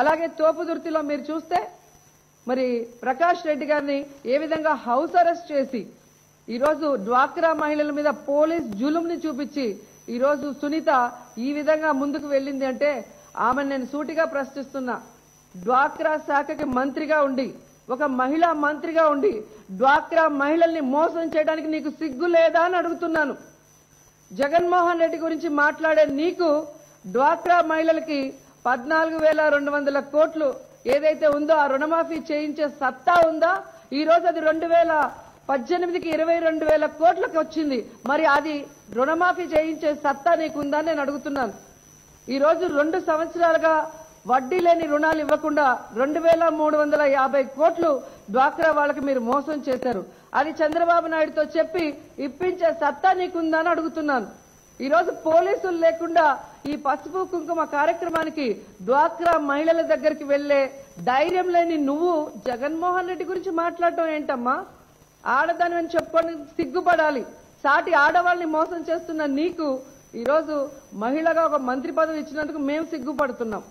అలాగే తోపుదుర్తిలో మీరు చూస్తే మరి ప్రకాష్ రెడ్డి గారిని ఏ విధంగా హౌస్ అరెస్ట్ చేసి ఈరోజు డ్వాక్రా మహిళల మీద పోలీస్ జులుంని చూపించి ఈరోజు సునీత ఈ విధంగా ముందుకు వెళ్ళింది అంటే ఆమెను నేను సూటిగా ప్రశ్నిస్తున్నా. డ్వాక్రా శాఖకి మంత్రిగా ఉండి, ఒక మహిళా మంత్రిగా ఉండి డ్వాక్రా మహిళల్ని మోసం చేయడానికి నీకు సిగ్గు లేదా అని అడుగుతున్నాను. జగన్మోహన్ రెడ్డి గురించి మాట్లాడే నీకు డ్వాక్రా మహిళలకి 14,200 కోట్లు ఏదైతే ఉందో ఆ రుణమాఫీ చేయించే సత్తా ఉందా? ఈ రోజు అది 2018కి 22,000 కోట్లకు వచ్చింది. మరి అది రుణమాఫీ చేయించే సత్తా నీకుందా నేను అడుగుతున్నాను. ఈ రోజు 2 సంవత్సరాలుగా వడ్డీ లేని రుణాలు ఇవ్వకుండా 2,350 కోట్లు డ్వాక్రా వాళ్ళకి మీరు మోసం చేశారు. అది చంద్రబాబు నాయుడుతో చెప్పి ఇప్పించే సత్తా నీకుందా అని అడుగుతున్నాను. ఈ రోజు పోలీసులు లేకుండా ఈ పసుపు కుంకుమ కార్యక్రమానికి డ్వాక్రా మహిళల దగ్గరికి వెళ్లే ధైర్యం లేని నువ్వు జగన్మోహన్ రెడ్డి గురించి మాట్లాడటం ఏంటమ్మా? ఆడదాని అని చెప్పుకొని సిగ్గుపడాలి. సాటి ఆడవాళ్ళని మోసం చేస్తున్న నీకు ఈరోజు మహిళగా ఒక మంత్రి పదవి ఇచ్చినందుకు మేము సిగ్గుపడుతున్నాం.